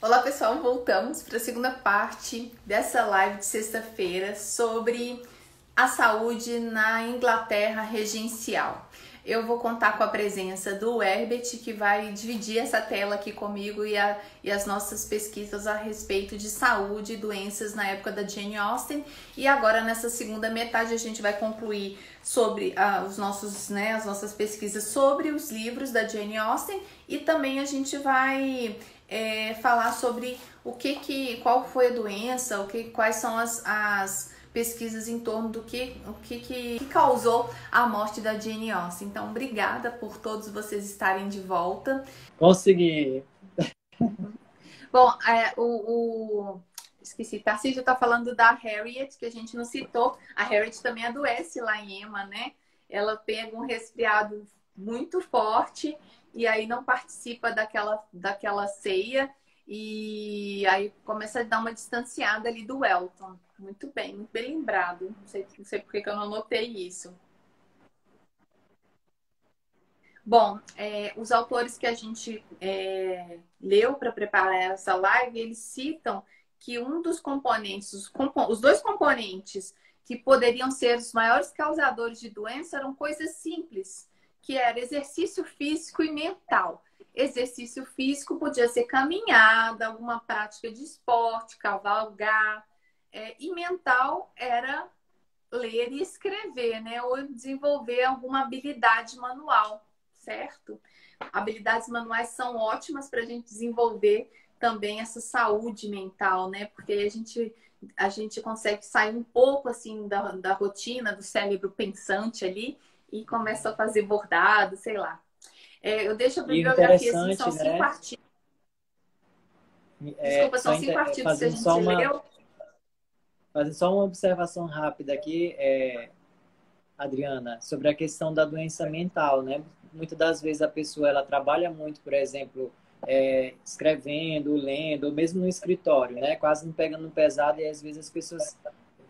Olá pessoal, voltamos para a segunda parte dessa live de sexta-feira sobre a saúde na Inglaterra regencial. Eu vou contar com a presença do Herbert, que vai dividir essa tela aqui comigo e as nossas pesquisas a respeito de saúde e doenças na época da Jane Austen. E agora, nessa segunda metade, a gente vai concluir sobre as nossas pesquisas sobre os livros da Jane Austen e também a gente vai falar sobre qual foi a doença, quais são as pesquisas em torno do que causou a morte da Jane Austen. Então, obrigada por todos vocês estarem de volta. Consegui. Bom, esqueci, Tarcísio está falando da Harriet, que a gente não citou. A Harriet também adoece lá em Emma, né? Ela pega um resfriado muito forte e aí não participa daquela ceia e aí começa a dar uma distanciada ali do Elton. Muito bem lembrado. Não sei por que eu não anotei isso. Bom, os autores que a gente leu para preparar essa live, eles citam que um dos componentes, os dois componentes que poderiam ser os maiores causadores de doença eram coisas simples, que era exercício físico e mental. Exercício físico podia ser caminhada, alguma prática de esporte, cavalgar, e mental era ler e escrever, né? Ou desenvolver alguma habilidade manual, certo? Habilidades manuais são ótimas para a gente desenvolver também essa saúde mental, né? Porque a gente consegue sair um pouco assim da rotina, do cérebro pensante ali e começa a fazer bordado, sei lá. Eu deixo a bibliografia assim, são 5 artigos. Desculpa, são 5 artigos que a gente leu. Fazendo só uma observação rápida aqui, Adriana, sobre a questão da doença mental, né? Muitas das vezes a pessoa ela trabalha muito, por exemplo, escrevendo, lendo, ou mesmo no escritório, né? Quase não pegando pesado e às vezes as pessoas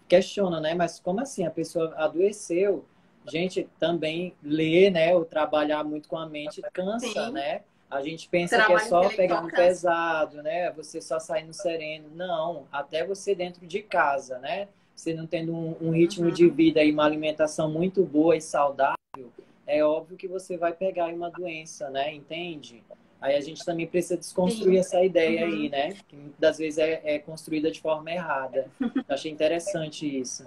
questionam, né? Mas como assim? A pessoa adoeceu? Gente, também ler, né? Ou trabalhar muito com a mente cansa, Sim. né? A gente pensa que é só pegar no pesado, né? Você só sair no sereno. Não, até você dentro de casa, né? Você não tendo um ritmo de vida e uma alimentação muito boa e saudável, é óbvio que você vai pegar uma doença, né? Entende? Aí a gente também precisa desconstruir essa ideia aí, né? Que muitas das vezes é construída de forma errada. Eu achei interessante isso.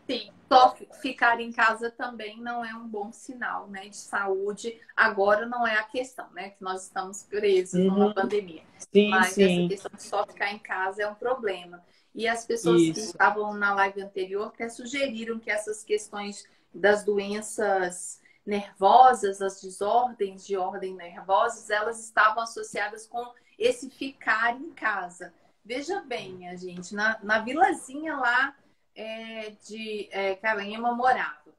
Sim, só ficar em casa também não é um bom sinal, né, de saúde. Agora não é a questão, né, que nós estamos presos numa pandemia. Sim, mas sim. essa questão de só ficar em casa é um problema. E as pessoas que estavam na live anterior até sugeriram que essas questões das doenças nervosas, as desordens de ordem nervosas, elas estavam associadas com esse ficar em casa. Veja bem, minha gente, na vilazinha lá que a Emma morava.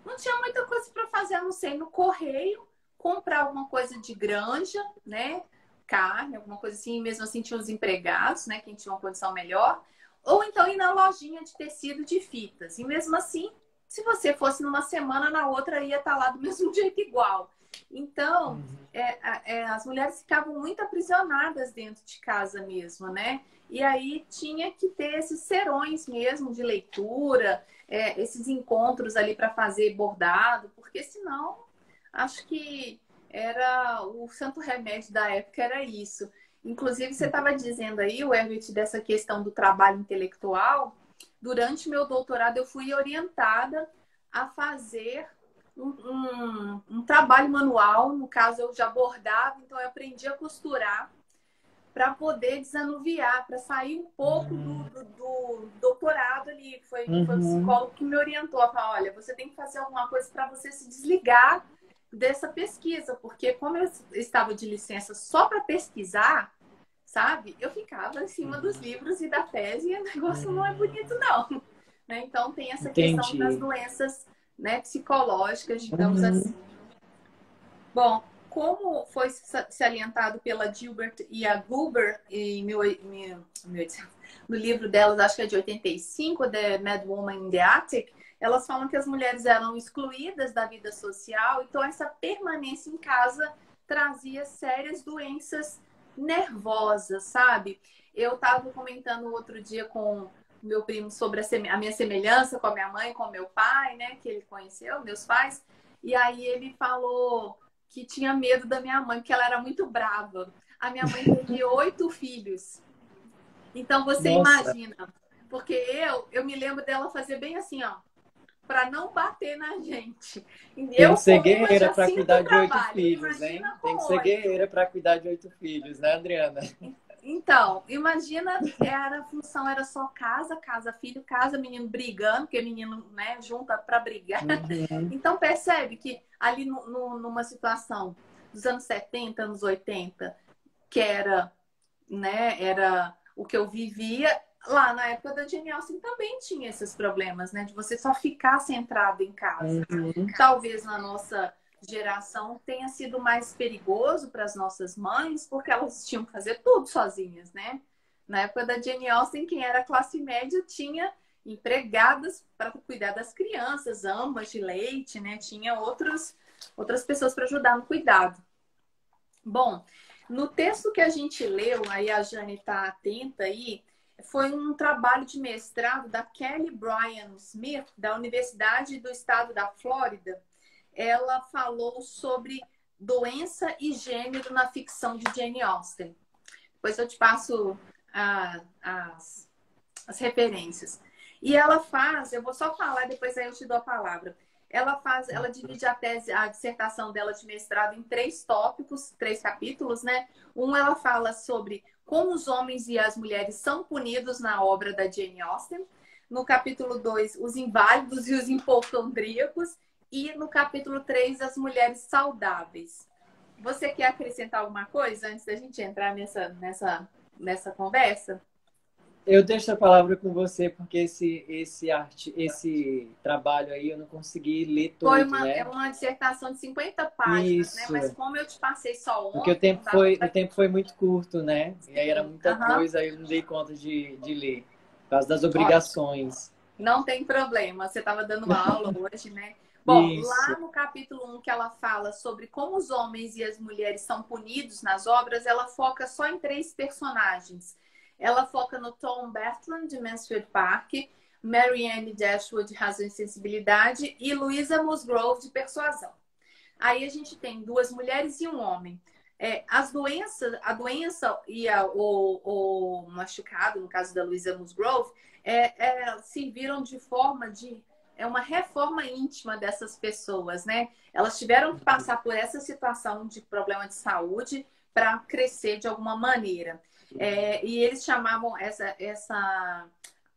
Não tinha muita coisa para fazer, a não ser ir no correio, comprar alguma coisa de granja, né? Carne, alguma coisa assim. Mesmo assim, tinha os empregados, né? Quem tinha uma condição melhor. Ou então ir na lojinha de tecido de fitas. E mesmo assim, se você fosse numa semana, na outra ia estar lá do mesmo jeito igual. Então, as mulheres ficavam muito aprisionadas dentro de casa mesmo, né? E aí tinha que ter esses serões mesmo de leitura, esses encontros ali para fazer bordado, porque senão acho que era o santo remédio da época, era isso. Inclusive, você estava dizendo aí, o Herbert, dessa questão do trabalho intelectual. Durante meu doutorado, eu fui orientada a fazer um trabalho manual. No caso, eu já bordava, então eu aprendi a costurar para poder desanuviar, para sair um pouco do doutorado ali. Foi o psicólogo que me orientou a falar, olha, você tem que fazer alguma coisa para você se desligar dessa pesquisa, porque como eu estava de licença só para pesquisar, sabe? Eu ficava em cima dos livros e da tese e o negócio não é bonito, não. Né? Então tem essa questão das doenças, né, psicológicas, digamos assim. Bom, como foi salientado pela Gilbert e a Goober no livro delas, acho que é de 85, The Mad Woman in the Attic, elas falam que as mulheres eram excluídas da vida social, então essa permanência em casa trazia sérias doenças nervosa, sabe? Eu estava comentando outro dia com meu primo sobre a minha semelhança com a minha mãe, com o meu pai, né? Que ele conheceu, meus pais. E aí ele falou que tinha medo da minha mãe, porque ela era muito brava. A minha mãe teve 8 filhos. Então você Nossa, imagina, porque eu me lembro dela fazer bem assim, ó, para não bater na gente. tem que Eu, ser com uma, guerreira já para sinto o cuidar de 8 trabalho. filhos, hein? Imagina Tem que com ser 8. guerreira para cuidar de 8 filhos, né, Adriana? Então, imagina, a função era só casa, casa, filho, casa, menino brigando, porque menino, né, junta para brigar. Uhum. Então, percebe que ali numa situação dos anos 70, anos 80, que era, né, era o que eu vivia, lá na época da Jane Austen também tinha esses problemas, né, de você só ficar centrado em casa. Uhum. Talvez na nossa geração tenha sido mais perigoso para as nossas mães, porque elas tinham que fazer tudo sozinhas, né? Na época da Jane Austen, quem era classe média tinha empregadas para cuidar das crianças, amas de leite, né? Tinha outras pessoas para ajudar no cuidado. Bom, no texto que a gente leu, aí a Jane está atenta aí, foi um trabalho de mestrado da Kelly Bryan Smith, da Universidade do Estado da Flórida. Ela falou sobre doença e gênero na ficção de Jane Austen. Depois eu te passo as referências. E ela faz, eu vou só falar, depois aí eu te dou a palavra. Ela divide a dissertação dela de mestrado em 3 tópicos, 3 capítulos, né? Ela fala sobre como os homens e as mulheres são punidos na obra da Jane Austen. No capítulo 2, os inválidos e os hipocondríacos. E no capítulo 3, as mulheres saudáveis. Você quer acrescentar alguma coisa antes da gente entrar nessa conversa? Eu deixo a palavra com você, porque esse trabalho aí eu não consegui ler todo, É né? uma dissertação de 50 páginas, né? Mas Isso, como eu te passei só porque ontem, não dava o para... tempo foi muito curto, né? E aí era Sim, muita coisa, aí eu não dei conta de ler, por causa das ótimo. obrigações. Não tem problema, você estava dando aula hoje, né? Bom, Isso. lá no capítulo 1 que ela fala sobre como os homens e as mulheres são punidos nas obras, ela foca só em 3 personagens. Ela foca no Tom Bertram, de Mansfield Park, Marianne Dashwood, de Razão e Sensibilidade, e Louisa Musgrove, de Persuasão. Aí a gente tem 2 mulheres e um homem. A doença e o machucado, no caso da Louisa Musgrove, serviram de forma de uma reforma íntima dessas pessoas, né? Elas tiveram que passar por essa situação de problema de saúde para crescer de alguma maneira. E eles chamavam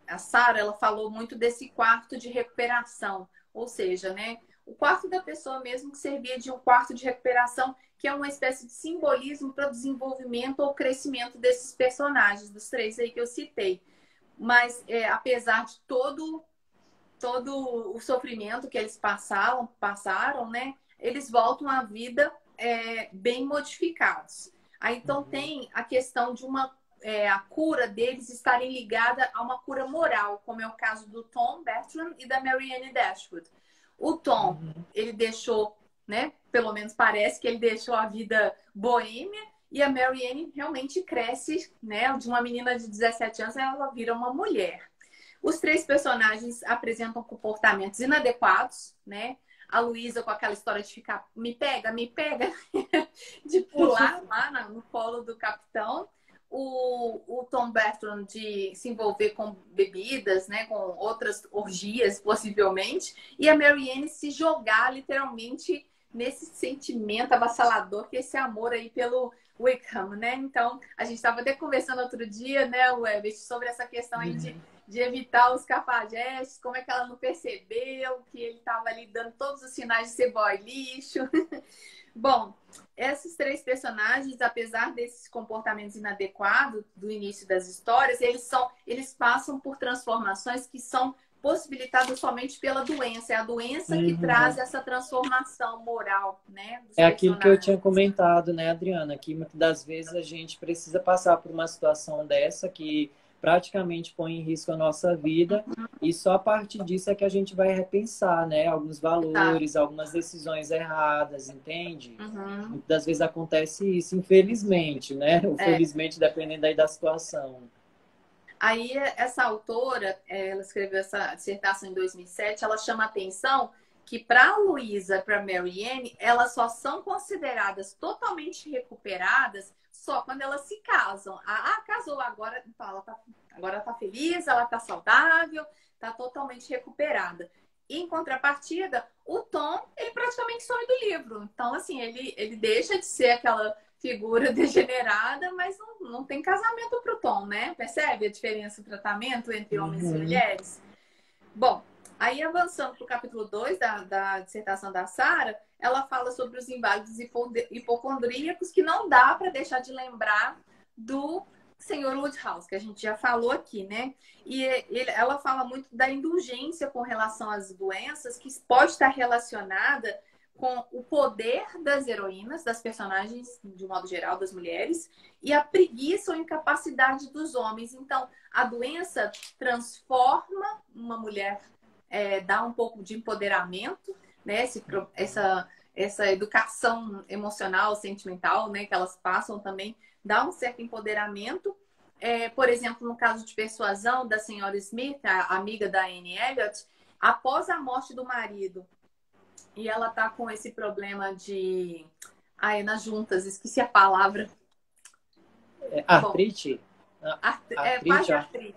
a Sarah, ela falou muito desse quarto de recuperação, ou seja, né? O quarto da pessoa mesmo que servia de um quarto de recuperação, que é uma espécie de simbolismo para o desenvolvimento ou crescimento desses personagens, dos 3 aí que eu citei. Mas apesar de todo o sofrimento que eles passaram, né? Eles voltam à vida bem modificados. Aí então tem a questão de a cura deles estarem ligada a uma cura moral, como é o caso do Tom Bertram e da Marianne Dashwood. O Tom, ele deixou, né? Pelo menos parece que ele deixou a vida boêmia, e a Marianne realmente cresce, né? De uma menina de 17 anos, ela vira uma mulher. Os 3 personagens apresentam comportamentos inadequados, né? A Luísa com aquela história de ficar me pega, de pular lá no colo do capitão. O Tom Bertram de se envolver com bebidas, né? Com outras orgias, possivelmente. E a Marianne se jogar, literalmente, nesse sentimento avassalador que é esse amor aí pelo Wickham, né? Então, a gente estava até conversando outro dia, né, Webert, sobre essa questão aí de evitar os cafajestes, como é que ela não percebeu que ele estava ali dando todos os sinais de ser boy lixo. Bom, esses 3 personagens, apesar desses comportamentos inadequados do início das histórias, eles passam por transformações que são possibilitadas somente pela doença. É a doença que traz essa transformação moral, né, dos É aquilo que eu personagens. tinha comentado, né, Adriana? Que muitas das vezes a gente precisa passar por uma situação dessa que praticamente põe em risco a nossa vida, e só a partir disso é que a gente vai repensar, né? Alguns valores, algumas decisões erradas, entende? Muitas das vezes acontece isso, infelizmente, né? Ou felizmente, dependendo aí da situação. Aí, essa autora, ela escreveu essa dissertação em 2007, ela chama a atenção que para a Luísa e para a Marianne, elas só são consideradas totalmente recuperadas só quando elas se casam. Casou agora, então agora tá feliz, ela tá saudável, tá totalmente recuperada. E, em contrapartida, o Tom, ele praticamente some do livro. Então, assim, ele deixa de ser aquela figura degenerada, mas não tem casamento pro Tom, né? Percebe a diferença do tratamento entre homens e mulheres? Bom, aí avançando para o capítulo 2 da dissertação da Sarah, ela fala sobre os inválidos hipocondríacos, que não dá para deixar de lembrar do senhor Woodhouse, que a gente já falou aqui, né? E ela fala muito da indulgência com relação às doenças, que pode estar relacionada com o poder das heroínas, das personagens, de um modo geral, das mulheres, e a preguiça ou incapacidade dos homens. Então, a doença transforma uma mulher, dá um pouco de empoderamento, né? Essa educação emocional, sentimental, né? Que elas passam também, dá um certo empoderamento. Por exemplo, no caso de persuasão da senhora Smith, a amiga da Anne Elliot, após a morte do marido, e ela tá com esse problema de... nas juntas, esqueci a palavra. Artrite? Quase artrite.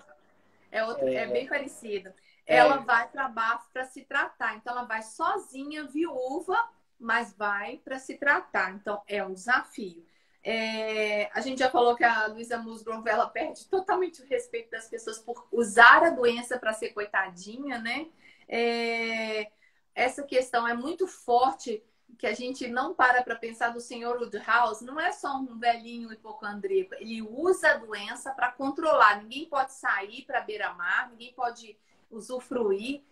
É bem parecido. Ela vai para baixo para se tratar. Então, ela vai sozinha, viúva, mas vai para se tratar. Então, é um desafio. A gente já falou que a Louisa Musgrove, ela perde totalmente o respeito das pessoas por usar a doença para ser coitadinha, né? Essa questão é muito forte, que a gente não para pensar do senhor Woodhouse. Não é só um velhinho hipocondríaco. Ele usa a doença para controlar. Ninguém pode sair para beira-mar, ninguém pode usufruir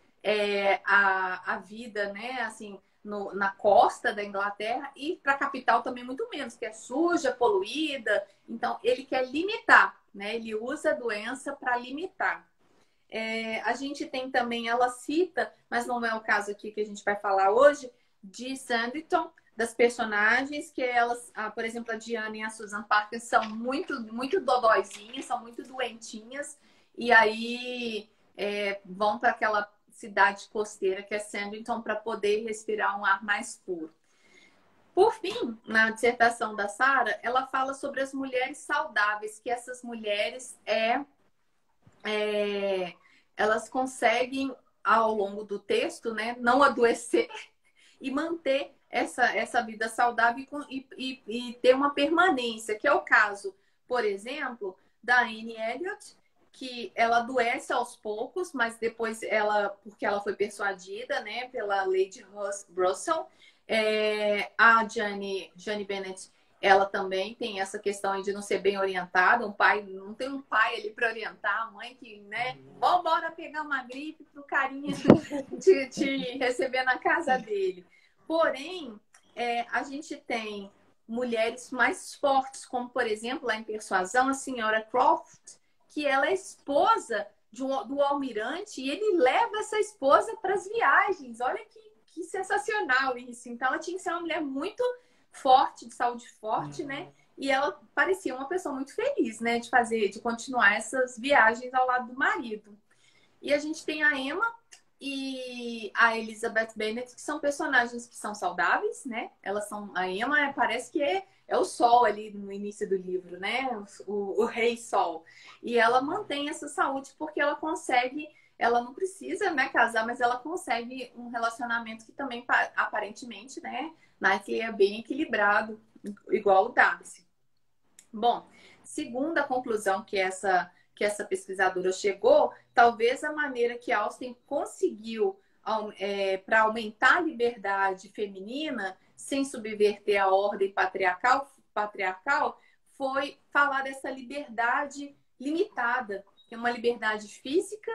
a vida, né? Assim, na costa da Inglaterra, e para a capital também muito menos, que é suja, poluída. Então, ele quer limitar, né? Ele usa a doença para limitar. A gente tem também, ela cita, mas não é o caso aqui que a gente vai falar hoje, de Sanditon, das personagens que elas, por exemplo, a Diana e a Susan Parker são muito, muito dodóizinhas, são muito doentinhas, e aí vão para aquela cidade costeira que é Sanditon para poder respirar um ar mais puro. Por fim, na dissertação da Sarah, ela fala sobre as mulheres saudáveis, que essas mulheres elas conseguem, ao longo do texto, né, não adoecer e manter essa vida saudável e ter uma permanência, que é o caso, por exemplo, da Anne Elliot, que ela adoece aos poucos, mas depois porque ela foi persuadida, né, pela Lady Russell. A Jane Bennet, ela também tem essa questão de não ser bem orientada. Não tem um pai ali para orientar, a mãe que, né, bora pegar uma gripe pro carinha te receber na casa dele. Porém, a gente tem mulheres mais fortes, como, por exemplo, lá em Persuasão, a senhora Croft, que ela é esposa do almirante, e ele leva essa esposa para as viagens. Olha que sensacional isso. Então, ela tinha que ser uma mulher muito forte, de saúde forte, né? E ela parecia uma pessoa muito feliz, né? De continuar essas viagens ao lado do marido. E a gente tem a Emma e a Elizabeth Bennet, que são personagens que são saudáveis, né? A Emma parece que é o sol ali no início do livro, né? O rei sol. E ela mantém essa saúde porque ela não precisa, né, casar, mas ela consegue um relacionamento que também, aparentemente, né, Knightley é bem equilibrado, igual o Darcy. Bom, segunda conclusão que essa pesquisadora chegou, talvez a maneira que Austen conseguiu para aumentar a liberdade feminina sem subverter a ordem patriarcal foi falar dessa liberdade limitada, que é uma liberdade física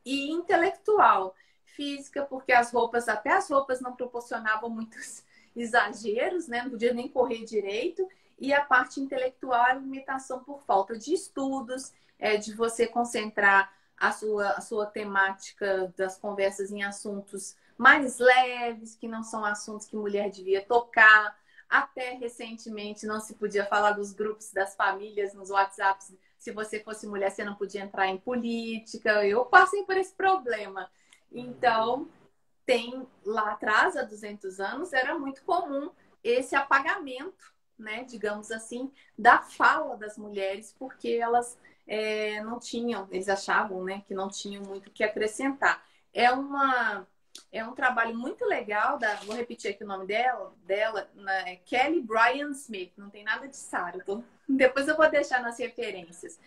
e intelectual. Física, porque até as roupas não proporcionavam muitos exageros, né? Não podia nem correr direito. E a parte intelectual, a limitação por falta de estudos, de você concentrar a sua temática das conversas em assuntos mais leves, que não são assuntos que mulher devia tocar. Até recentemente não se podia falar dos grupos das famílias nos WhatsApps. Se você fosse mulher, você não podia entrar em política. Eu passei por esse problema. Então, tem lá atrás, há 200 anos, era muito comum esse apagamento, né, digamos assim, da fala das mulheres, porque elas não tinham, eles achavam, né, que não tinham muito o que acrescentar. É um trabalho muito legal, vou repetir aqui o nome dela né, Kelly Bryan Smith, não tem nada de Sarah, depois eu vou deixar nas referências.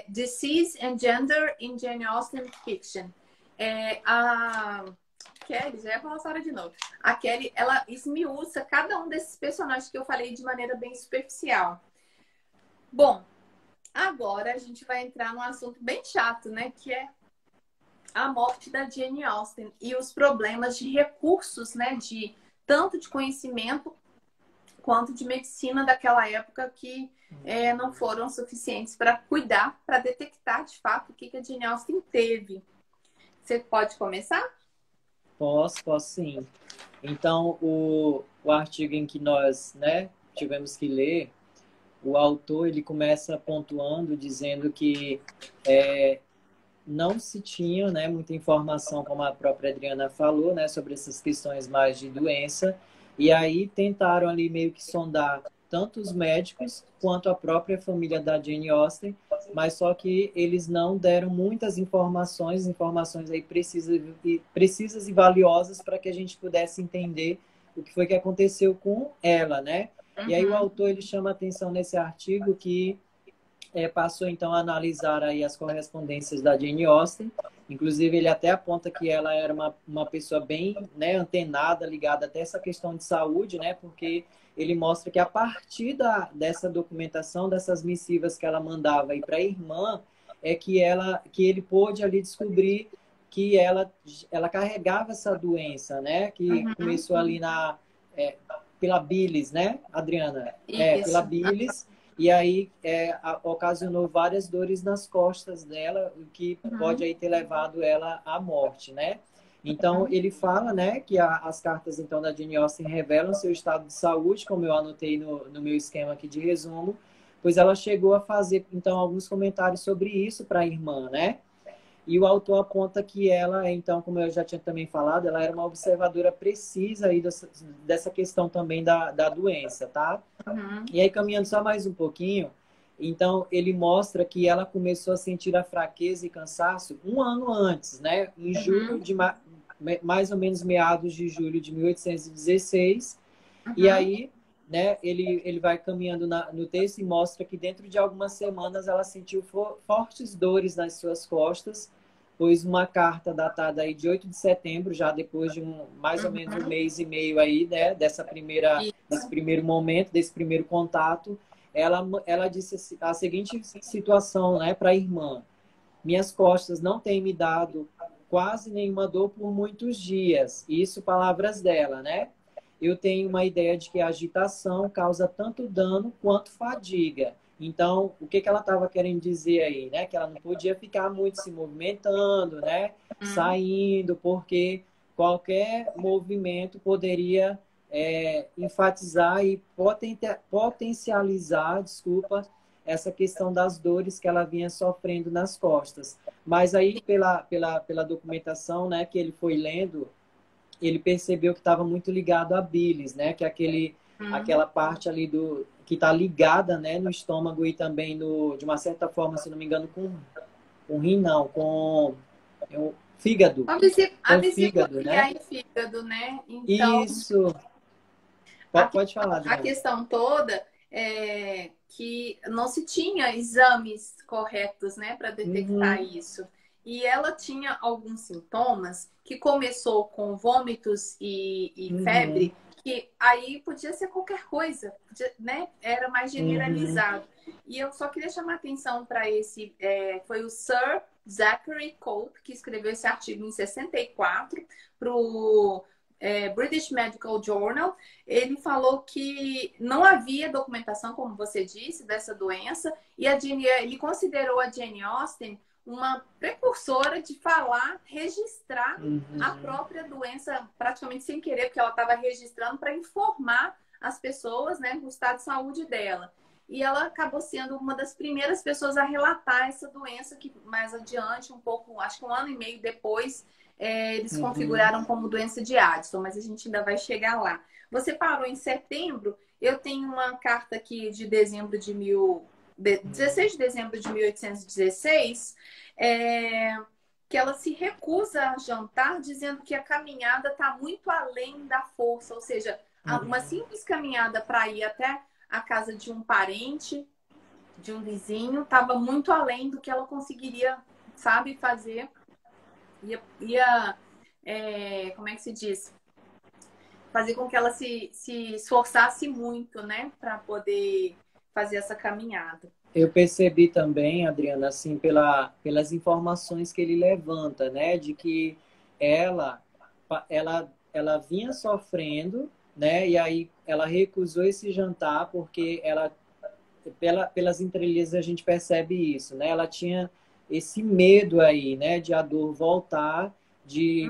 Disease and Gender in Jane Austen Fiction. A Kelly, já ia falar Sarah de novo. A Kelly, ela esmiuça cada um desses personagens que eu falei de maneira bem superficial. Bom, agora a gente vai entrar num assunto bem chato, né? Que é a morte da Jane Austen e os problemas de recursos, né? Tanto de conhecimento quanto de medicina daquela época que não foram suficientes para cuidar, para detectar de fato o que a Jane Austen teve. Você pode começar? Posso sim. Então, o artigo em que nós, né, tivemos que ler, o autor ele começa pontuando, dizendo que não se tinha, né, muita informação, como a própria Adriana falou, né, sobre essas questões mais de doença, e aí tentaram ali meio que sondar tanto os médicos quanto a própria família da Jane Austen, mas só que eles não deram muitas informações aí precisas e valiosas para que a gente pudesse entender o que foi que aconteceu com ela, né? Uhum. E aí o autor ele chama a atenção nesse artigo que passou então a analisar aí as correspondências da Jane Austen. Inclusive, ele até aponta que ela era uma pessoa bem, né, antenada, ligada até essa questão de saúde, né, porque ele mostra que a partir dessa documentação, dessas missivas que ela mandava para a irmã, que ele pôde ali descobrir que ela carregava essa doença, né, que começou ali pela bilis, né, Adriana? Pela bilis. E aí ocasionou várias dores nas costas dela, o que pode aí ter levado ela à morte, né? Então, ele fala, né, que as cartas então da Jane Austen revelam seu estado de saúde, como eu anotei no meu esquema aqui de resumo, pois ela chegou a fazer então alguns comentários sobre isso para a irmã, né? E o autor aponta que ela, então, como eu já tinha também falado, ela era uma observadora precisa aí dessa questão também da doença, tá? E aí, caminhando só mais um pouquinho, então, ele mostra que ela começou a sentir a fraqueza e cansaço um ano antes, né? Em julho de mais ou menos meados de julho de 1816. E aí, né, ele vai caminhando no texto e mostra que dentro de algumas semanas ela sentiu fortes dores nas suas costas, pois uma carta datada aí de 8 de setembro, já depois de mais ou menos um mês e meio aí, né, desse primeiro momento, desse primeiro contato, ela disse a seguinte situação, né, para a irmã: minhas costas não têm me dado quase nenhuma dor por muitos dias. Isso, palavras dela, né? Eu tenho uma ideia de que a agitação causa tanto dano quanto fadiga. Então, o que ela estava querendo dizer aí, né? Que ela não podia ficar muito se movimentando, né? Saindo, porque qualquer movimento poderia enfatizar e potencializar, essa questão das dores que ela vinha sofrendo nas costas. Mas aí, pela documentação, né, que ele foi lendo, ele percebeu que estava muito ligado à bilis, né? Que é aquela parte ali que está ligada, né, no estômago e também de uma certa forma, se não me engano, com o rim, não, com o fígado. A fígado, né? E fígado, né? Então, isso. Pode falar, Adriana. A questão toda é que não se tinha exames corretos, né, para detectar isso. E ela tinha alguns sintomas que começou com vômitos e febre, que aí podia ser qualquer coisa, né? Era mais generalizado. E eu só queria chamar atenção para foi o Sir Zachary Cope que escreveu esse artigo em 64 para o British Medical Journal, ele falou que não havia documentação, como você disse, dessa doença, e ele considerou a Jane Austen uma precursora de falar, registrar a própria doença praticamente sem querer, porque ela estava registrando para informar as pessoas, né, o estado de saúde dela. E ela acabou sendo uma das primeiras pessoas a relatar essa doença, que mais adiante, um pouco, acho que um ano e meio depois, eles configuraram como doença de Addison, mas a gente ainda vai chegar lá. Você parou em setembro, eu tenho uma carta aqui de dezembro de 16 de dezembro de 1816, que ela se recusa a jantar, dizendo que a caminhada está muito além da força, ou seja, uma simples caminhada para ir até a casa de um parente, de um vizinho, estava muito além do que ela conseguiria, sabe, fazer. Como é que se diz? Fazer com que ela se esforçasse muito, né, para poder fazer essa caminhada. Eu percebi também, Adriana, assim, pelas informações que ele levanta, né, de que ela vinha sofrendo, né, e aí ela recusou esse jantar porque pelas entrelinhas a gente percebe isso, né, ela tinha esse medo aí, né, de a dor voltar, de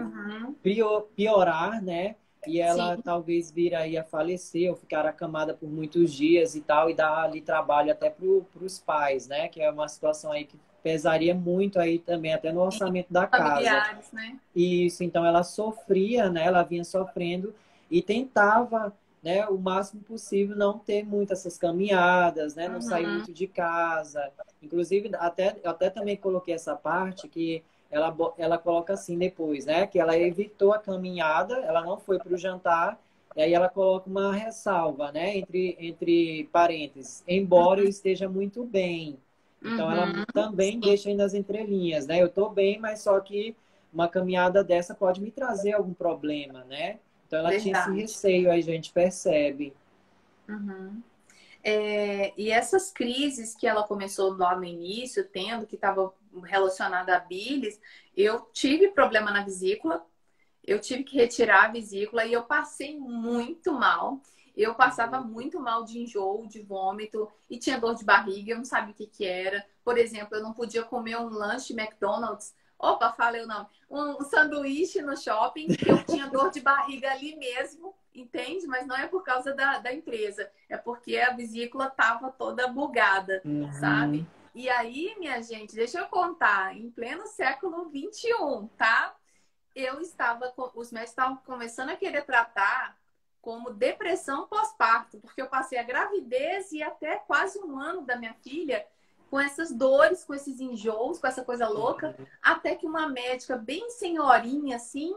piorar, né, e ela talvez vir aí a falecer ou ficar acamada por muitos dias e tal, e dar ali trabalho até para os pais, né? Que é uma situação aí que pesaria muito aí também, até no orçamento da casa. Familiares, né? Isso, então ela sofria, né? Ela vinha sofrendo e tentava, né, o máximo possível não ter muitas essas caminhadas, né? Não sair muito de casa. Inclusive, eu até também coloquei essa parte que ela coloca assim depois, né? Que ela evitou a caminhada, ela não foi para o jantar, e aí ela coloca uma ressalva, né? Entre parênteses, embora eu esteja muito bem. Então, ela também deixa aí nas entrelinhas, né? Eu estou bem, mas só que uma caminhada dessa pode me trazer algum problema, né? Então, ela tinha esse receio, aí a gente percebe. E essas crises que ela começou lá no início, tendo, que estava relacionada à bilis, eu tive problema na vesícula, eu tive que retirar a vesícula e eu passei muito mal. Eu passava muito mal de enjoo, de vômito e tinha dor de barriga, eu não sabia o que que era. Por exemplo, eu não podia comer um lanche McDonald's. Opa, falei o nome. Um sanduíche no shopping, que eu tinha dor de barriga ali mesmo, entende? Mas não é por causa da empresa, é porque a vesícula estava toda bugada, sabe? E aí, minha gente, deixa eu contar, em pleno século XXI, tá? Os médicos estavam começando a querer tratar como depressão pós-parto, porque eu passei a gravidez e até quase um ano da minha filha com essas dores, com esses enjoos, com essa coisa louca, até que uma médica bem senhorinha, assim,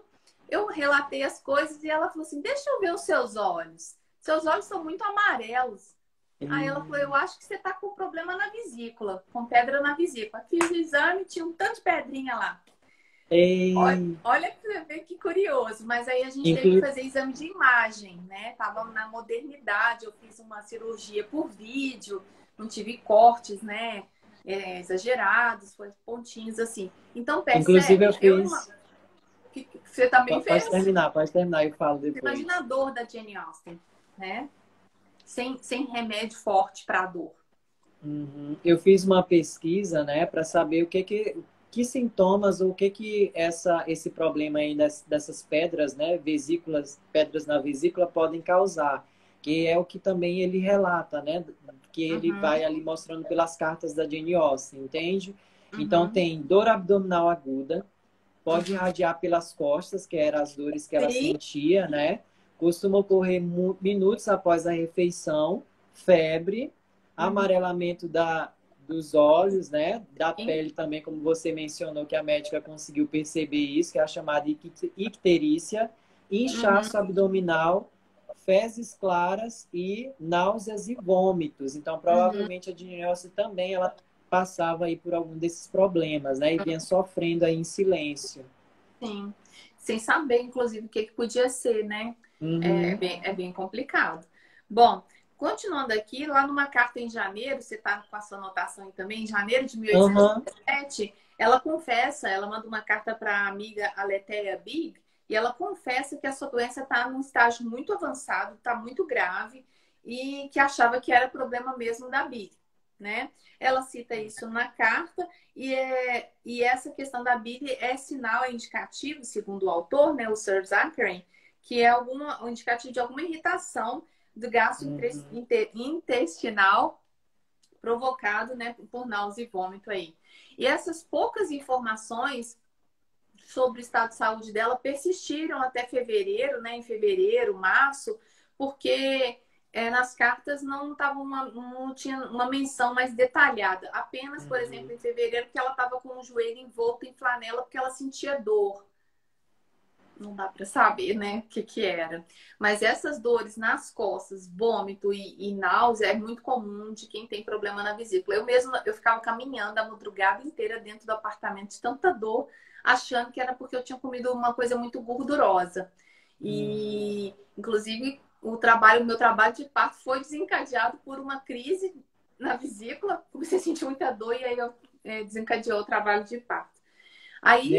eu relatei as coisas e ela falou assim, deixa eu ver os seus olhos. Seus olhos são muito amarelos. Aí ela falou, eu acho que você tá com problema na vesícula, com pedra na vesícula. Fiz o exame, tinha um tanto de pedrinha lá. Olha pra você ver que curioso, mas aí a gente teve que fazer exame de imagem, né? Tava na modernidade, eu fiz uma cirurgia por vídeo, não tive cortes, né? Exagerados, foi pontinhos assim. Então, percebe, inclusive eu fiz. Você também fez? Pode terminar, eu falo depois. Você imagina a dor da Jane Austen, né? Sem remédio forte para a dor. Eu fiz uma pesquisa, né, para saber que sintomas ou o que esse problema aí dessas pedras, né, pedras na vesícula podem causar, que é o que também ele relata, né, que ele vai ali mostrando pelas cartas da Jane Austen, entende? Então tem dor abdominal aguda, pode irradiar pelas costas, que eram as dores que ela sentia, né? Costuma ocorrer minutos após a refeição, febre, amarelamento dos olhos, né? Da pele também, como você mencionou, que a médica conseguiu perceber isso, que é a chamada icterícia, inchaço abdominal, fezes claras e náuseas e vômitos. Então, provavelmente a Jane Austen também ela passava aí por algum desses problemas, né? E vinha sofrendo aí em silêncio. Sim. Sem saber, inclusive, o que podia ser, né? É bem complicado. Bom, continuando aqui, lá numa carta em janeiro, você está com a sua anotação aí também, em janeiro de 1817, ela confessa, ela manda uma carta para a amiga Aletheia Bigg, E ela confessa que a sua doença está num estágio muito avançado, está muito grave, e que achava que era problema mesmo da bile, né? Ela cita isso na carta, e essa questão da bile é sinal, é indicativo, segundo o autor, né, o Sir Zachary, que é um indicativo de alguma irritação do gasto intestinal provocado, né, por náusea e vômito aí. E essas poucas informações sobre o estado de saúde dela persistiram até fevereiro, né, em fevereiro, março, porque nas cartas não tinha uma menção mais detalhada. Apenas, por exemplo, em fevereiro, que ela estava com o joelho envolto em flanela porque ela sentia dor. Não dá para saber, né, o que era. Mas essas dores nas costas, vômito e náusea é muito comum de quem tem problema na vesícula. Eu ficava caminhando a madrugada inteira dentro do apartamento de tanta dor, achando que era porque eu tinha comido uma coisa muito gordurosa. E, inclusive, o meu trabalho de parto foi desencadeado por uma crise na vesícula. Comecei a sentir muita dor e aí eu desencadeou o trabalho de parto. Aí,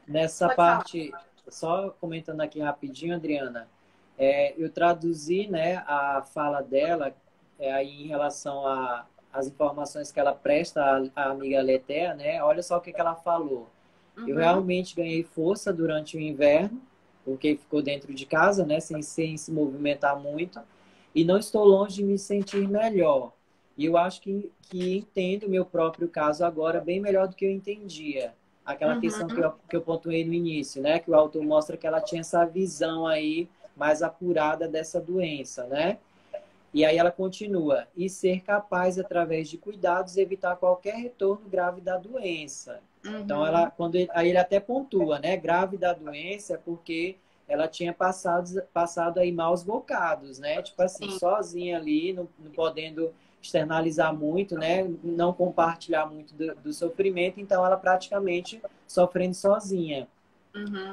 nessa parte... Só comentando aqui rapidinho, Adriana, eu traduzi, né, a fala dela aí em relação às informações que ela presta à amiga Letéa, né? Olha só o que ela falou. Eu realmente ganhei força durante o inverno, porque ficou dentro de casa, né, sem se movimentar muito, e não estou longe de me sentir melhor. E eu acho que entendo o meu próprio caso agora bem melhor do que eu entendia. Aquela questão que eu pontuei no início, né? Que o autor mostra que ela tinha essa visão aí mais apurada dessa doença, né? E aí ela continua. E ser capaz, através de cuidados, evitar qualquer retorno grave da doença. Então, aí ele até pontua, né? Grave da doença porque ela tinha passado aí maus bocados, né? Tipo assim, sozinha ali, não podendo externalizar muito, né? Não compartilhar muito do sofrimento, então ela praticamente sofrendo sozinha.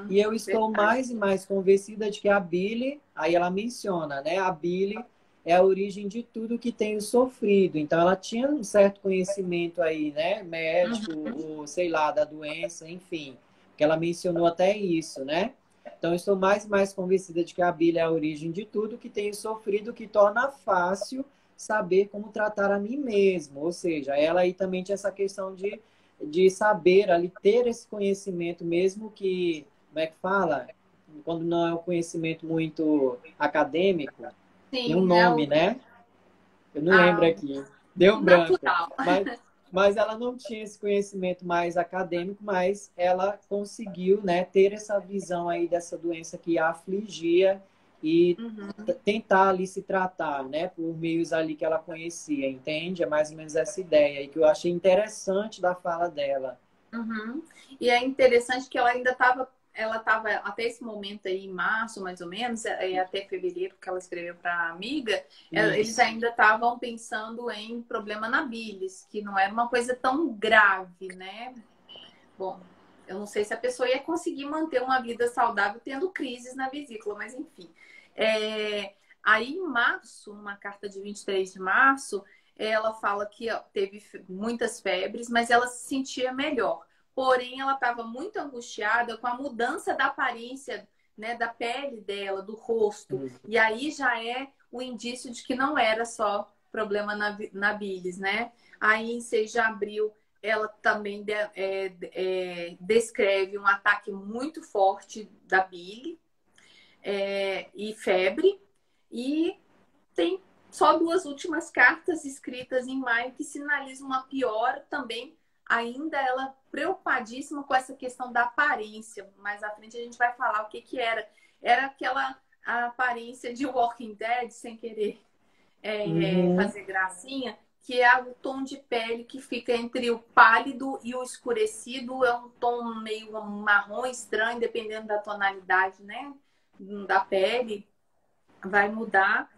E eu estou mais e mais convencida de que a bile, aí ela menciona, né? A bile é a origem de tudo que tenho sofrido. Então ela tinha um certo conhecimento aí, né? Médico, ou sei lá, da doença, enfim. Que ela mencionou até isso, né? Então, eu estou mais e mais convencida de que a bile é a origem de tudo que tenho sofrido, que torna fácil saber como tratar a mim mesmo. Ou seja, ela aí também tinha essa questão de saber ali, ter esse conhecimento mesmo que, como é que fala? Quando não é um conhecimento muito acadêmico, tem um nome, né? Eu não lembro aqui. Deu branco. Mas ela não tinha esse conhecimento mais acadêmico, mas ela conseguiu, né, ter essa visão aí dessa doença que a afligia e tentar ali se tratar, né, por meios ali que ela conhecia, entende? É mais ou menos essa ideia aí que eu achei interessante da fala dela. E é interessante que ela estava até esse momento aí, em março, mais ou menos, até fevereiro, que ela escreveu para a amiga, eles ainda estavam pensando em problema na bilis, que não era uma coisa tão grave, né? Bom, eu não sei se a pessoa ia conseguir manter uma vida saudável tendo crises na vesícula, mas enfim. Aí, em março, numa carta de 23 de março, ela fala que teve muitas febres, mas ela se sentia melhor. Porém, ela estava muito angustiada com a mudança da aparência, né, da pele dela, do rosto. E aí já é o indício de que não era só problema na bilis, né? Aí, em 6 de abril, ela também descreve um ataque muito forte da bile e febre. E tem só 2 últimas cartas escritas em maio que sinalizam uma piora também. Ainda ela preocupadíssima com essa questão da aparência. Mais à frente a gente vai falar o que era. Era aquela aparência de Walking Dead, sem querer fazer gracinha, que é o tom de pele que fica entre o pálido e o escurecido. É um tom meio marrom estranho, dependendo da tonalidade, né, da pele. Vai mudar.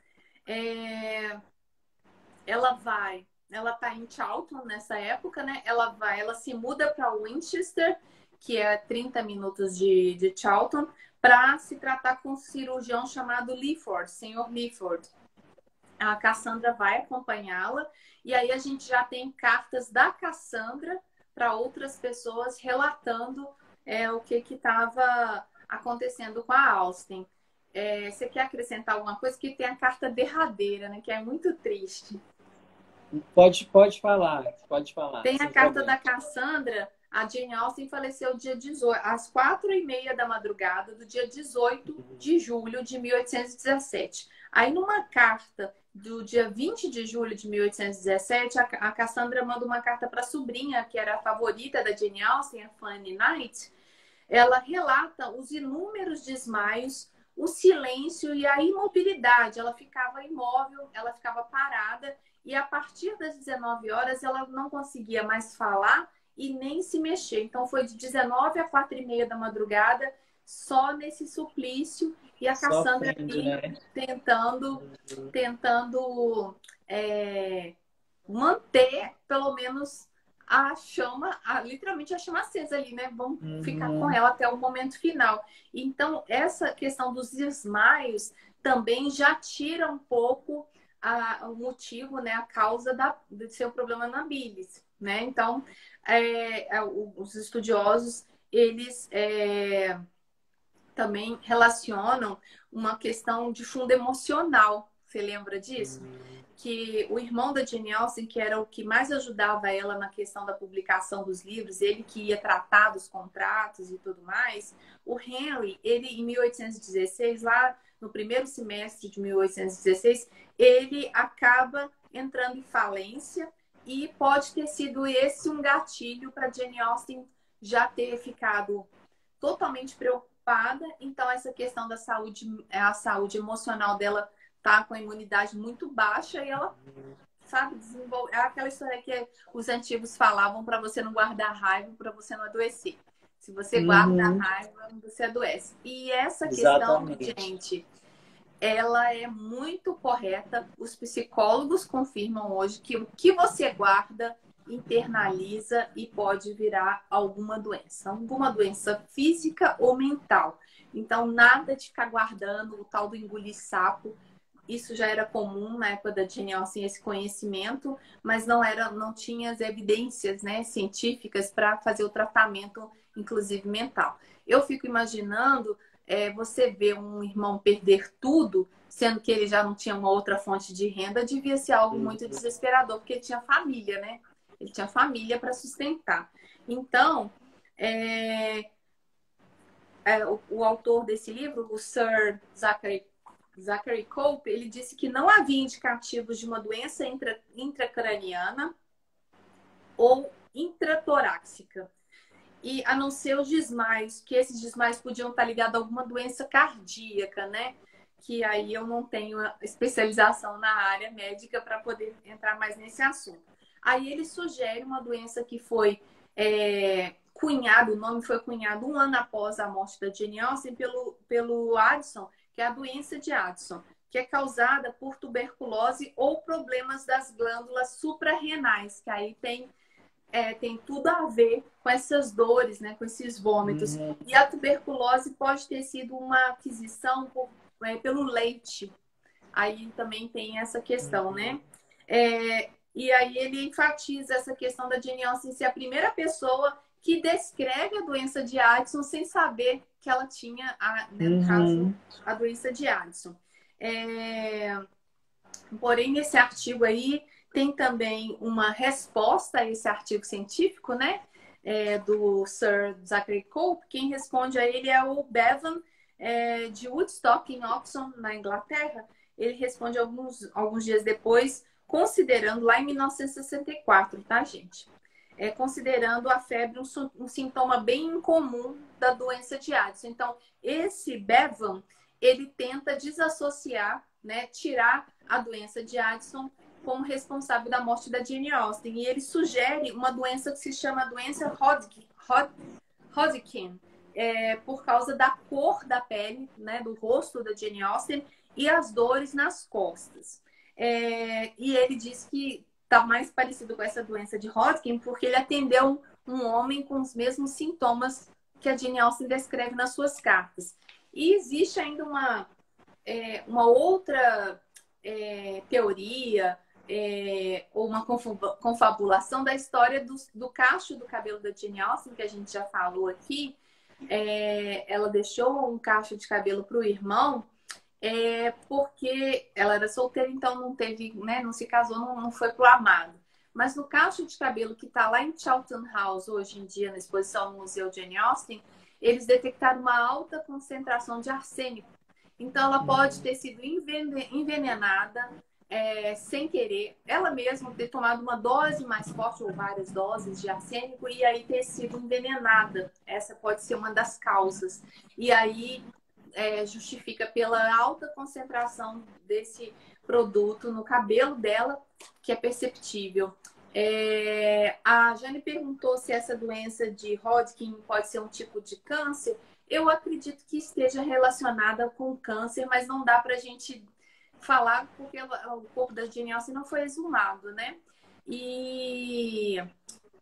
Ela tá em Charlton nessa época, né? Ela se muda para Winchester, que é 30 minutos de Charlton, para se tratar com um cirurgião chamado Leaford, Senhor Leaford. A Cassandra vai acompanhá-la, e aí a gente já tem cartas da Cassandra para outras pessoas relatando o que estava acontecendo com a Austen. Você quer acrescentar alguma coisa? Que tem a carta derradeira, né? Que é muito triste. Pode falar, Tem a sem carta da problema. Cassandra. A Jane Austen faleceu dia 18, às 4h30 da madrugada do dia 18 de julho de 1817. Aí, numa carta do dia 20 de julho de 1817, a Cassandra manda uma carta para a sobrinha, que era a favorita da Jane Austen, a Fanny Knight. Ela relata os inúmeros desmaios, o silêncio e a imobilidade. Ela ficava imóvel, ela ficava parada, e a partir das 19 horas ela não conseguia mais falar e nem se mexer. Então foi de 19 a 4h30 da madrugada, só nesse suplício, e a Cassandra Sofrendo, ali né? tentando manter pelo menos a chama, literalmente a chama acesa ali, né? Vamos ficar com ela até o momento final. Então, essa questão dos desmaios também já tira um pouco o motivo, né? A causa do seu problema na bilis, né? Então, os estudiosos, eles também relacionam uma questão de fundo emocional. Você lembra disso? Que o irmão da Jane Austen, que era o que mais ajudava ela na questão da publicação dos livros, ele que ia tratar dos contratos e tudo mais, o Henry, ele em 1816, lá no primeiro semestre de 1816, ele acaba entrando em falência, e pode ter sido esse um gatilho para Jane Austen já ter ficado totalmente preocupada. Então, essa questão da saúde, a saúde emocional dela tá com a imunidade muito baixa, e ela, sabe, desenvolve. É aquela história que os antigos falavam para você não guardar raiva, para você não adoecer. Se você guarda a raiva, você adoece. E essa questão, gente, ela é muito correta. Os psicólogos confirmam hoje que o que você guarda internaliza e pode virar alguma doença física ou mental. Então, nada de ficar guardando o tal do engolir sapo. Isso já era comum na época da Jane Austen, esse conhecimento, mas não tinha as evidências, né, científicas para fazer o tratamento, inclusive mental. Eu fico imaginando você ver um irmão perder tudo, sendo que ele já não tinha uma outra fonte de renda, devia ser algo muito desesperador, porque ele tinha família, né? Ele tinha família para sustentar. Então, o autor desse livro, o Sir Zachary Cope, ele disse que não havia indicativos de uma doença intracraniana ou intratorácica, e a não ser os desmaios, que esses desmaios podiam estar ligados a alguma doença cardíaca, né? Que aí eu não tenho especialização na área médica para poder entrar mais nesse assunto. Aí ele sugere uma doença que foi cunhado, o nome foi cunhado um ano após a morte da Jane Austen pelo Addison, que é a doença de Addison, que é causada por tuberculose ou problemas das glândulas suprarrenais, que aí tem tudo a ver com essas dores, né, com esses vômitos. E a tuberculose pode ter sido uma aquisição pelo leite. Aí também tem essa questão, né? E aí ele enfatiza essa questão da Jane Austen ser a primeira pessoa que descreve a doença de Addison sem saber que ela tinha, no caso, a doença de Addison. Porém, nesse artigo aí, tem também uma resposta a esse artigo científico, né? Do Sir Zachary Cope. Quem responde a ele é o Bevan, de Woodstock, em Oxon, na Inglaterra. Ele responde alguns dias depois, considerando, lá em 1964, tá, gente? Considerando a febre um sintoma bem incomum da doença de Addison. Então, esse Bevan, ele tenta desassociar, né, tirar a doença de Addison como responsável da morte da Jane Austen. E ele sugere uma doença que se chama doença Hodgkin, por causa da cor da pele, né, do rosto da Jane Austen e as dores nas costas. E ele diz que está mais parecido com essa doença de Hodgkin porque ele atendeu um homem com os mesmos sintomas que a Jane Austen descreve nas suas cartas. E existe ainda uma outra teoria ou uma confabulação da história do cacho do cabelo da Jane Austen, que a gente já falou aqui, ela deixou um cacho de cabelo para o irmão, porque ela era solteira, então não teve, né, não se casou, não foi pro amado. Mas no cacho de cabelo que está lá em Charlton House, hoje em dia, na exposição no Museu Jane Austen, eles detectaram uma alta concentração de arsênico. Então, ela pode ter sido envenenada sem querer, ela mesma ter tomado uma dose mais forte ou várias doses de arsênico e aí ter sido envenenada. Essa pode ser uma das causas. E aí justifica pela alta concentração desse produto no cabelo dela, que é perceptível. A Jane perguntou se essa doença de Hodgkin pode ser um tipo de câncer. Eu acredito que esteja relacionada com câncer, mas não dá para a gente falar porque o corpo da Jane Austen não foi exumado, né? E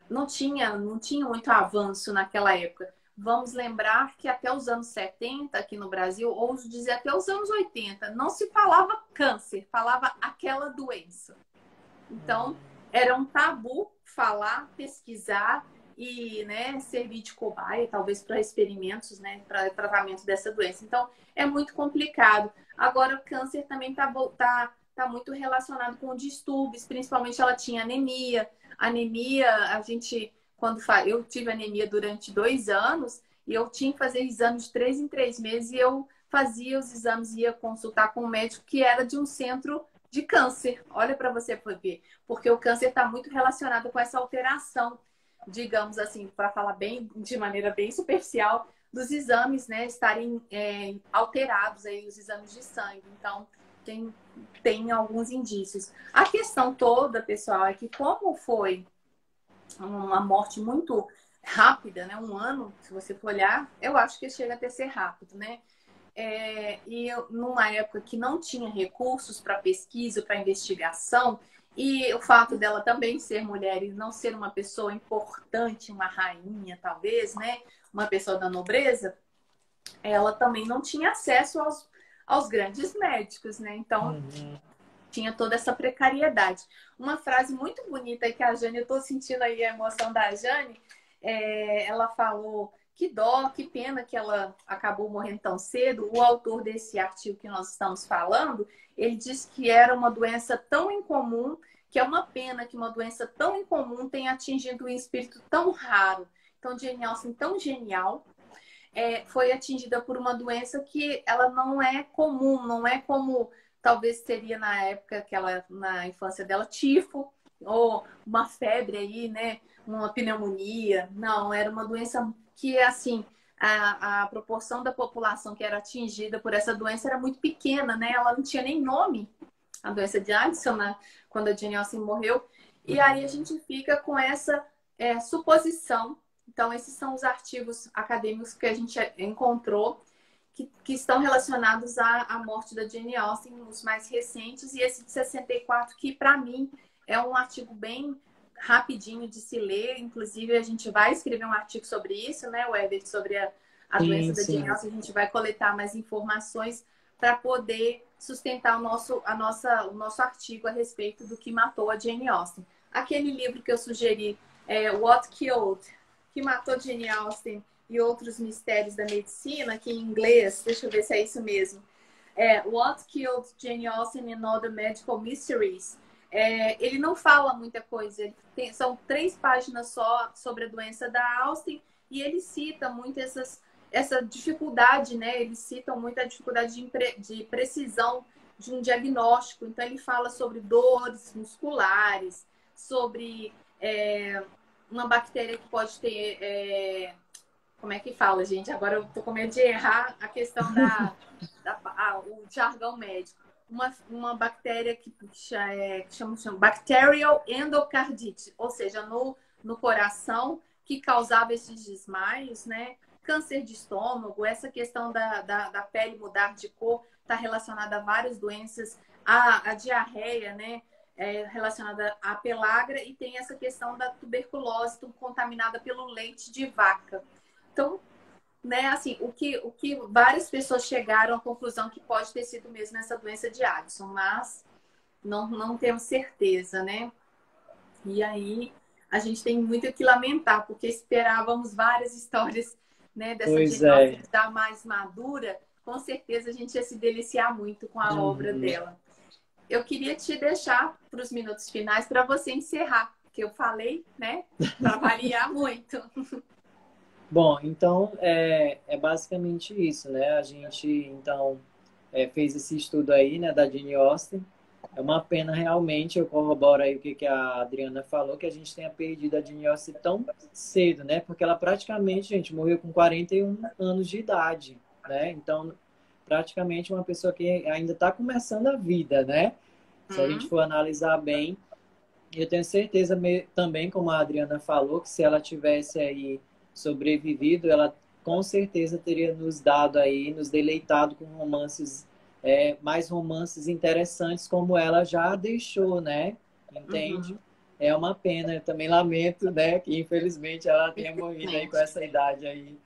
não tinha muito avanço naquela época. Vamos lembrar que até os anos 70 aqui no Brasil, ou dizer até os anos 80, não se falava câncer, falava aquela doença. Então, era um tabu falar, pesquisar e, né, servir de cobaia, talvez para experimentos, né, para tratamento dessa doença. Então, é muito complicado. Agora, o câncer também tá muito relacionado com distúrbios, principalmente ela tinha anemia. Anemia, eu tive anemia durante 2 anos e eu tinha que fazer exame de 3 em 3 meses e eu fazia os exames, ia consultar com um médico que era de um centro de câncer. Olha para você ver, porque o câncer está muito relacionado com essa alteração, digamos assim, para falar bem, de maneira bem superficial, dos exames, né, estarem alterados aí, os exames de sangue. Então, tem alguns indícios. A questão toda, pessoal, é que como foi uma morte muito rápida, né, 1 ano, se você for olhar, eu acho que chega até ser rápido, né? Numa época que não tinha recursos para pesquisa, para investigação, e o fato dela também ser mulher e não ser uma pessoa importante, uma rainha, talvez, né? Uma pessoa da nobreza, ela também não tinha acesso aos grandes médicos, né? Então, tinha toda essa precariedade. Uma frase muito bonita aí que a Jane, eu estou sentindo aí a emoção da Jane, ela falou: que dó, que pena que ela acabou morrendo tão cedo. O autor desse artigo que nós estamos falando, ele disse que era uma doença tão incomum, que é uma pena que uma doença tão incomum tenha atingido um espírito tão raro. Então, Jane Austen, tão genial, foi atingida por uma doença que ela não é comum, não é como talvez seria na época que na infância dela, tifo, ou uma febre aí, né? Uma pneumonia. Não, era uma doença que, assim, a proporção da população que era atingida por essa doença era muito pequena, né? Ela não tinha nem nome, a doença de Addison, né? Quando a Jane Austen morreu. E aí a gente fica com essa suposição. Então, esses são os artigos acadêmicos que a gente encontrou que estão relacionados à morte da Jane Austen, os mais recentes, e esse de 64, que para mim é um artigo bem rapidinho de se ler. Inclusive, a gente vai escrever um artigo sobre isso, né, Weber, sobre a doença da Jane Austen. A gente vai coletar mais informações para poder sustentar o nosso artigo a respeito do que matou a Jane Austen. Aquele livro que eu sugeri, What Killed, que matou Jane Austen e outros mistérios da medicina, que em inglês, deixa eu ver se é isso mesmo, What Killed Jane Austen and Other Medical Mysteries. Ele não fala muita coisa, são 3 páginas só sobre a doença da Austen, e ele cita muito essa dificuldade, né? Eles citam muito a dificuldade de precisão de um diagnóstico. Então, ele fala sobre dores musculares, sobre uma bactéria que pode ter... como é que fala, gente? Agora eu tô com medo de errar a questão o jargão médico. Uma bactéria que chama bacterial endocardite, ou seja, no coração, que causava esses desmaios, né? Câncer de estômago, essa questão da pele mudar de cor está relacionada a várias doenças, a diarreia, né? Relacionada à pelagra, e tem essa questão da tuberculose contaminada pelo leite de vaca. Então, né, assim, o que várias pessoas chegaram à conclusão que pode ter sido mesmo essa doença de Addison, mas não temos certeza, né? E aí a gente tem muito o que lamentar, porque esperávamos várias histórias né, dessa Pois Jane é. já mais madura, com certeza a gente ia se deliciar muito com a obra Uhum. dela. Eu queria te deixar para os minutos finais para você encerrar, porque eu falei, né, para variar muito. Bom, então é basicamente isso, né? A gente então fez esse estudo aí, né, da Jane Austen. É uma pena realmente, eu corroboro aí o que a Adriana falou, que a gente tenha perdido a Jane Austen tão cedo, né? Porque ela praticamente, gente, morreu com 41 anos de idade, né? Então, praticamente uma pessoa que ainda está começando a vida, né? Se a gente for analisar bem, eu tenho certeza também, como a Adriana falou, que se ela tivesse aí sobrevivido, ela com certeza teria nos dado aí, nos deleitado com romances, mais romances interessantes, como ela já deixou, né? Entende? Uhum. É uma pena, eu também lamento, né, que infelizmente ela tenha morrido aí com Infelizmente. essa idade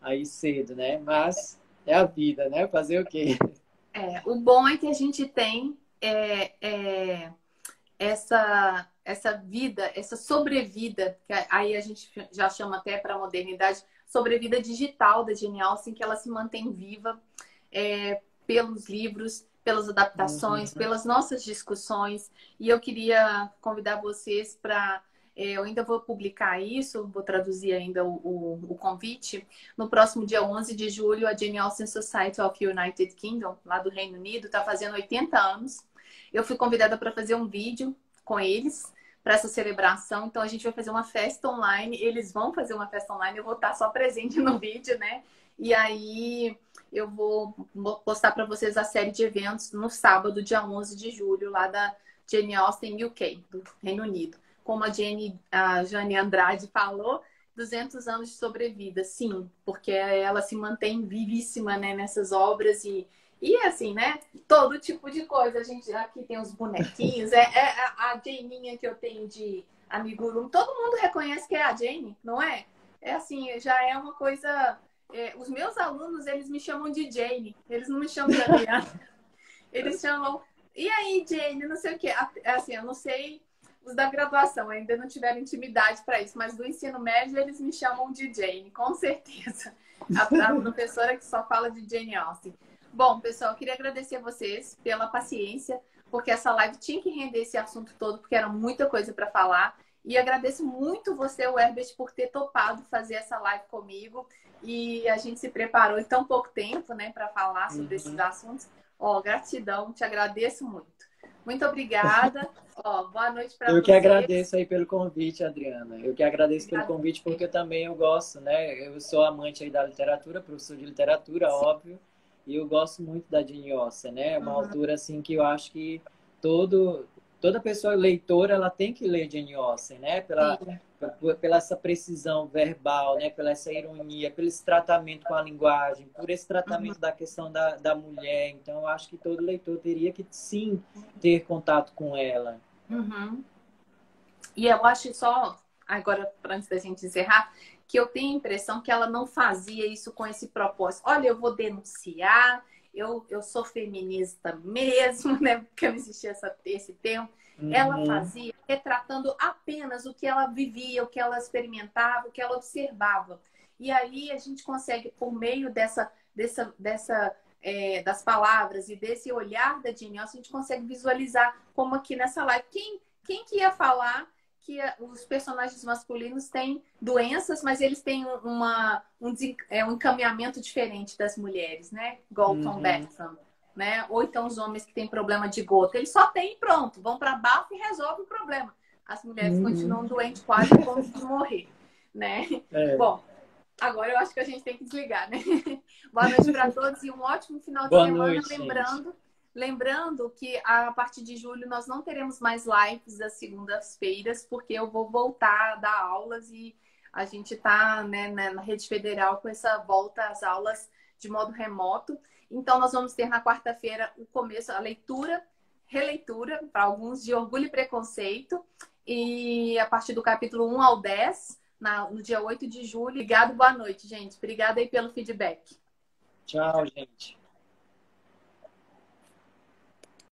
aí cedo, né? Mas é a vida, né? Fazer o quê? O bom é que a gente tem essa vida, essa sobrevida, que aí a gente já chama até para a modernidade, sobrevida digital da Jane Austen, que ela se mantém viva pelos livros, pelas adaptações, Uhum. pelas nossas discussões. E eu queria convidar vocês para. Eu ainda vou publicar isso, vou traduzir ainda o convite. No próximo dia 11 de julho, a Jane Austen Society of United Kingdom, lá do Reino Unido, está fazendo 80 anos. Eu fui convidada para fazer um vídeo com eles para essa celebração. Então a gente vai fazer uma festa online. Eles vão fazer uma festa online. Eu vou estar só presente no vídeo, né? E aí eu vou postar para vocês a série de eventos no sábado, dia 11 de julho, lá da Jane Austen UK, do Reino Unido. Como a Jane Andrade falou, 200 anos de sobrevida, sim, porque ela se mantém vivíssima, né, nessas obras e assim, né? Todo tipo de coisa. A gente aqui tem os bonequinhos. A Janinha que eu tenho de amigurumi. Todo mundo reconhece que é a Jane, não é? É assim, já é uma coisa. Os meus alunos, eles me chamam de Jane. Eles não me chamam de Adriana. Eles chamam. E aí, Jane? Não sei o quê. Assim, eu não sei os da graduação, ainda não tiveram intimidade para isso, mas do ensino médio eles me chamam de Jane, com certeza. A professora que só fala de Jane Austen. Bom, pessoal, eu queria agradecer a vocês pela paciência, porque essa live tinha que render esse assunto todo, porque era muita coisa para falar. E agradeço muito você, o Herbert, por ter topado fazer essa live comigo. E a gente se preparou em tão pouco tempo, né, para falar sobre esses Uhum. assuntos. Ó, gratidão, te agradeço muito. Muito obrigada. Ó, boa noite para Eu que vocês. agradeço aí pelo convite, Adriana. Eu que agradeço pelo Obrigada. convite, porque também eu gosto, né? Eu sou amante aí da literatura, professor de literatura, Sim. óbvio, e eu gosto muito da Jane Austen, né? É uma Uhum. autora, assim, que eu acho que toda pessoa leitora, ela tem que ler Jane Austen, né? Sim. Pela essa precisão verbal, né? Pela essa ironia, pelo esse tratamento com a linguagem, por esse Uhum. tratamento da questão da mulher. Então, eu acho que todo leitor teria que, sim, ter contato com ela. Uhum. E eu acho só, agora, antes da gente encerrar, que eu tenho a impressão que ela não fazia isso com esse propósito. Olha, eu vou denunciar, eu sou feminista mesmo, né? Porque não existia esse termo. Ela Uhum. fazia retratando apenas o que ela vivia, o que ela experimentava, o que ela observava. E aí a gente consegue, por meio das palavras e desse olhar da Jane Austen, a gente consegue visualizar como aqui nessa live. Quem que ia falar que os personagens masculinos têm doenças, mas eles têm um encaminhamento diferente das mulheres, né? Galton Uhum. Bethan, né? Ou então os homens que têm problema de gota. Eles só têm pronto, vão para bafo e resolvem o problema. As mulheres Uhum. continuam doentes quase a ponto de morrer, né? É. Bom, agora eu acho que a gente tem que desligar, né? Boa noite para todos e um ótimo final de Boa semana. noite, gente. Lembrando que a partir de julho nós não teremos mais lives às segundas-feiras, porque eu vou voltar a dar aulas e a gente está, né, na rede federal com essa volta às aulas de modo remoto. Então, nós vamos ter na quarta-feira o começo, a leitura, releitura, para alguns, de Orgulho e Preconceito, e a partir do capítulo 1 ao 10, no dia 8 de julho. Obrigado, boa noite, gente. Obrigada aí pelo feedback. Tchau, gente.